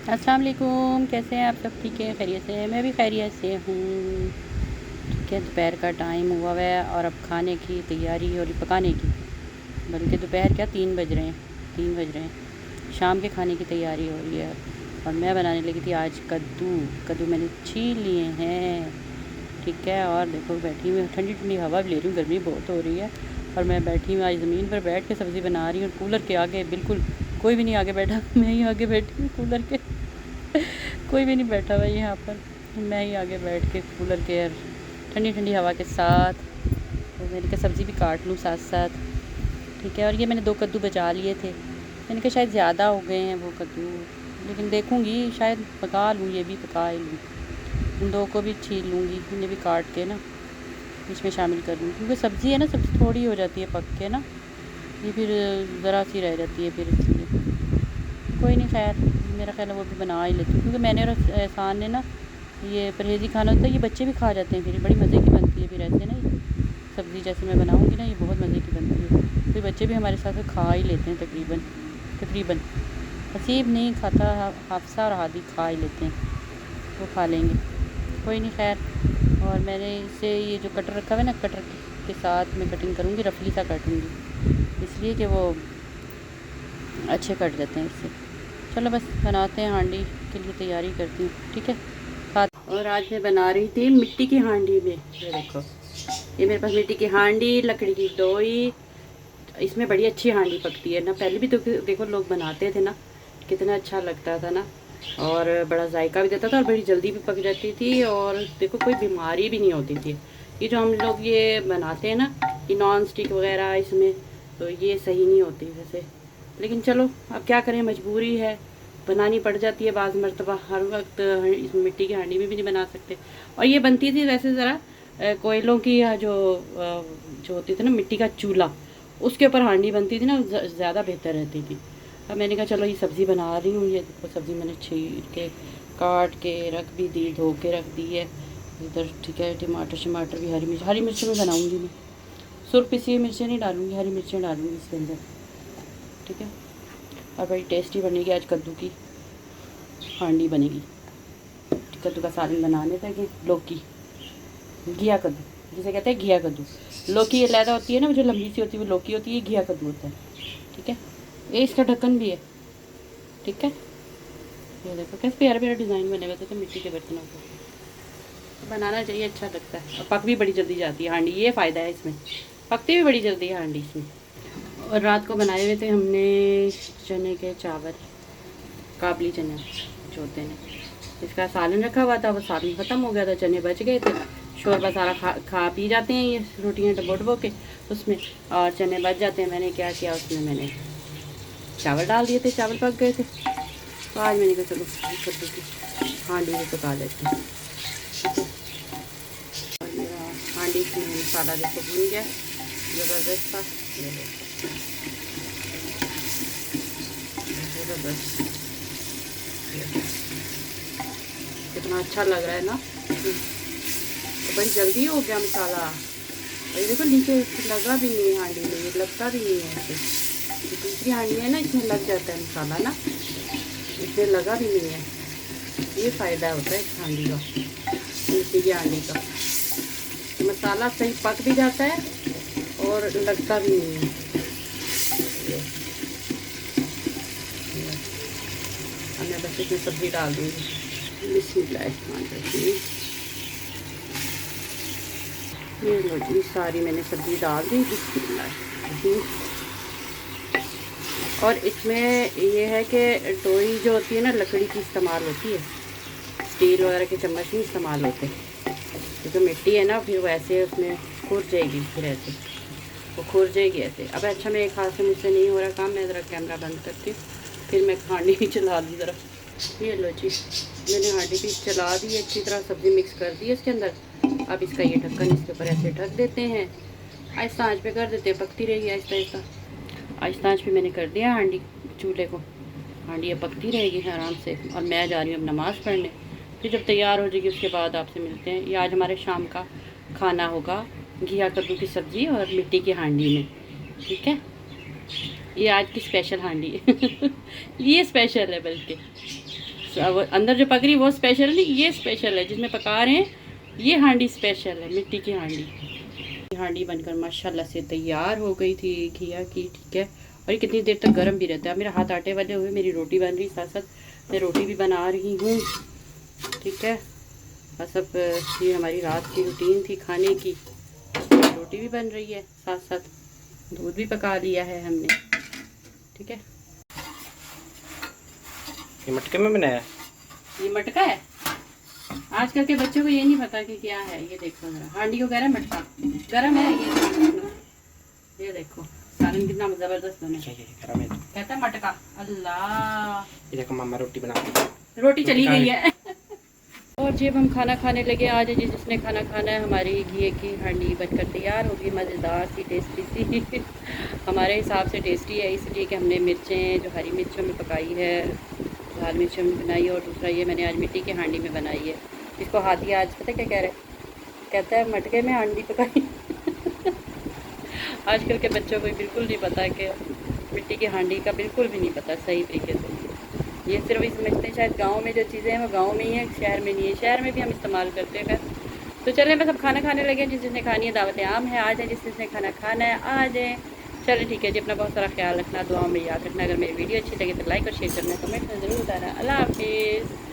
अस्सलाम वालेकुम, कैसे हैं आप सब? ठीक है, खैरियत से हैं? मैं भी खैरियत से हूँ। ठीक है, दोपहर का टाइम हुआ हुआ है और अब खाने की तैयारी हो रही, पकाने की। बल्कि दोपहर क्या, 3 बज रहे हैं, 3 बज रहे हैं। शाम के खाने की तैयारी हो रही है और मैं बनाने लगी थी आज कद्दू। कद्दू मैंने छील लिए हैं, ठीक है। और देखो बैठी हुई ठंडी ठंडी हवा भी ले रही हूँ, गर्मी बहुत हो रही है। और मैं बैठी हूँ आज ज़मीन पर बैठ के सब्ज़ी बना रही हूँ। कूलर के आगे बिल्कुल कोई भी नहीं आगे बैठा, मैं ही आगे बैठी हूँ कूलर के। कोई भी नहीं बैठा हुआ यहाँ पर, मैं ही आगे बैठ के कूलर के ठंडी ठंडी हवा के साथ। तो मैंने कहा सब्ज़ी भी काट लूँ साथ साथ, ठीक है। और ये मैंने 2 कद्दू बचा लिए थे, मैंने कहा शायद ज़्यादा हो गए हैं वो कद्दू, लेकिन देखूँगी शायद पका लूँ, ये भी पका ही लूँ। इन 2 को भी छील लूँगी, इन्हें भी काट के ना इसमें शामिल कर लूँगी, क्योंकि सब्ज़ी है ना, सब्ज़ी थोड़ी हो जाती है पक के ना, ये फिर ज़रा सी रह जाती है फिर, इसलिए कोई नहीं। खैर मेरा ख्याल है वो भी बना ही लेती हूँ, क्योंकि मैंने और एहसान ने ना ये परहेज़ी खाना होता है, ये बच्चे भी खा जाते हैं, फिर बड़ी मज़े की बनती है फिर ऐसे ना। ये सब्ज़ी जैसे मैं बनाऊँगी ना, ये बहुत मज़े की बनती है, फिर बच्चे भी हमारे साथ खा ही लेते हैं तकरीबन तकरीबन। हसीब नहीं खाता, हाफसा और हादी खा ही लेते हैं, वो खा लेंगे, कोई नहीं। खैर और मैंने इसे ये जो कटर रखा हुआ है ना, कटर के साथ मैं कटिंग करूँगी, रफली सा काटूँगी, इसलिए कि वो अच्छे कट जाते हैं इससे। चलो बस बनाते हैं, हांडी के लिए तैयारी करती हूँ, ठीक है। और आज मैं बना रही थी मिट्टी की हांडी में, ये देखो, ये मेरे पास मिट्टी की हांडी, लकड़ी की दोई। इसमें बड़ी अच्छी हांडी पकती है ना, पहले भी तो देखो लोग बनाते थे ना, कितना अच्छा लगता था ना, और बड़ा जायका भी देता था और बड़ी जल्दी भी पक जाती थी, और देखो कोई बीमारी भी नहीं होती थी। ये जो हम लोग ये बनाते हैं ना, ये नॉन स्टिक वगैरह, इसमें तो ये सही नहीं होती वैसे, लेकिन चलो अब क्या करें, मजबूरी है, बनानी पड़ जाती है बाज़ मरतबा, हर वक्त इस मिट्टी की हांडी में भी नहीं बना सकते। और ये बनती थी वैसे ज़रा कोयलों की, जो होती थी ना मिट्टी का चूल्हा, उसके ऊपर हांडी बनती थी ना, ज़्यादा बेहतर रहती थी। अब मैंने कहा चलो ये सब्ज़ी बना रही हूँ, ये देखो सब्ज़ी मैंने छील के काट के रख भी दी, धो के रख दी है इधर, ठीक है। टमाटर भी, हरी मिर्च में बनाऊँगी मैं, सुर्ख पिसी हुई मिर्चें नहीं डालूँगी, हरी मिर्चें डालूँगी इसके अंदर, ठीक है। और बड़ी टेस्टी बनेगी आज कद्दू की हांडी बनेगी। कद्दू का सालन बनाने थे, लौकी, घिया कद्दू जिसे कहते हैं, घिया कद्दू। लौकी ये लैदा होती है ना, वो जो लंबी सी होती है वो लौकी होती है, ये घिया कद्दू होता है, ठीक है। ये इसका ढक्कन भी है, ठीक है। ये देखो कैसे प्यारा प्यारा डिज़ाइन बने हुए थे मिट्टी के बर्तनों को, बनाना चाहिए, अच्छा लगता है। और पक भी बड़ी जल्दी जाती है हांडी, ये फ़ायदा है इसमें, पकती भी बड़ी जल्दी है हांडी इसमें। और रात को बनाए हुए थे हमने चने के चावल, काबली चने जो होते हैं, इसका सालन रखा हुआ था, वो सालन ख़त्म हो गया था, चने बच गए थे। शोरबा सारा खा पी जाते हैं ये रोटियाँ डबो डबो के उसमें, और चने बच जाते हैं। मैंने क्या किया, उसमें मैंने चावल डाल दिए थे, चावल पक गए थे, तो आज मैंने कहा चलो कद्दू की हांडी में पका लेते हैं। और मेरा हांडी में मसाला देखो भून गया ज़बरदस्त था, ज़बरदस्त, कितना अच्छा लग रहा है ना। तो बड़ी जल्दी हो गया मसाला, और ये देखो नीचे लगा भी नहीं है हांडी में, ये लगता भी नहीं है ऐसे। ये दूसरी हांडी है ना, इसमें लग जाता है मसाला ना, इसमें लगा भी नहीं है। ये फ़ायदा होता है इस हांडी का, मिट्टी की हांडी का, मसाला सही पक भी जाता है और लगता भी नहीं है। अब मैं बस इसमें सब्ज़ी डाल दूँगी, बिस्मिल्लाहिर्रहमानिर्रहीम। ये लो जी, सारी मैंने सब्ज़ी डाल दी, बिस्मिल्लाहिर्रहमानिर्रहीम। और इसमें ये है कि टोई जो होती है ना, लकड़ी की इस्तेमाल होती है, स्टील वगैरह के चम्मच नहीं इस्तेमाल होते, क्योंकि मिट्टी है ना, फिर वैसे उसमें खुर जाएगी, फिर ऐसे वो खुर जाएगी ऐसे। अब अच्छा, मैं एक हाथ से मुझसे नहीं हो रहा काम, मैं ज़रा कैमरा बंद करती हूँ, फिर मैं हांडी भी चला दी ज़रा। ये लो जी, मैंने हांडी भी चला दी, अच्छी तरह सब्ज़ी मिक्स कर दी है इसके अंदर। अब इसका ये ढक्कन इसके ऊपर ऐसे ढक देते हैं, आहिस्ता आंच पे कर देते हैं, पकती रहेगी आहिस्ता आहिस्ता। आहिस्ता आंच पे मैंने कर दिया हांडी चूल्हे को, हांडी अब पकती रहेगी आराम से। और मैं जा रही हूँ अब नमाज़ पढ़ने, फिर जब तैयार हो जाएगी उसके बाद आपसे मिलते हैं। ये आज हमारे शाम का खाना होगा, घिया कद्दू की सब्ज़ी और मिट्टी की हांडी में, ठीक है। ये आज की स्पेशल हांडी है ये स्पेशल है बल्कि, अंदर जो पक रही वो स्पेशल नहीं, ये स्पेशल है जिसमें पका रहे हैं। ये हांडी स्पेशल है, मिट्टी की हांडी। हांडी बनकर माशाल्लाह से तैयार हो गई थी घिया की, ठीक है। और ये कितनी देर तक गर्म भी रहता है। मेरा हाथ आटे वाले हुए, मेरी रोटी बन रही, साथ साथ मैं रोटी भी बना रही हूँ, ठीक है। और सब ये हमारी रात की रूटीन थी खाने की। रोटी भी बन रही है, साथ साथ दूध भी पका लिया है हमने, ठीक है। ये मटके में बनाया, ये मटका है। आजकल के बच्चों को ये नहीं पता कि क्या है। ये देखो जरा, हांडी को कह रहा है मटका, गरम है ये देखो सालन कितना जबरदस्त बना है। गरम है, कहता है मटका। अल्लाह, ये देखो मामा रोटी बना, रोटी चली गई है। और जब हम खाना खाने लगे, आज जिसने खाना खाना है, हमारी घी की हांडी बनकर तैयार होगी, मज़ेदार सी, टेस्टी सी। हमारे हिसाब से टेस्टी है इसलिए कि हमने मिर्चें जो हरी मिर्चों में पकाई है, लाल मिर्चों में बनाई है, और दूसरा ये मैंने आज मिट्टी की हांडी में बनाई है। इसको हाथी आज पता क्या कह रहे हैं, कहता है मटके में हांडी पकाई। आजकल के बच्चों को बिल्कुल नहीं पता कि मिट्टी की हांडी का बिल्कुल भी नहीं पता सही तरीके से। ये सिर्फ ये समझते हैं शायद गांव में जो चीज़ें हैं वो गांव में ही है, शहर में नहीं है। शहर में भी हम इस्तेमाल करते हैं। तो चलें, बस अब खाना खाने लगे। जिस जिसने खानी है दावत आम है, आ जाए। जिस जिसने खाना खाना है आ जाए। चलें ठीक है जी, अपना बहुत सारा ख्याल रखना, दुआ में याद रखना। अगर मेरी वीडियो अच्छी लगे तो लाइक और शेयर करना, कमेंट में ज़रूर बताना। अल्लाह हाफिज़।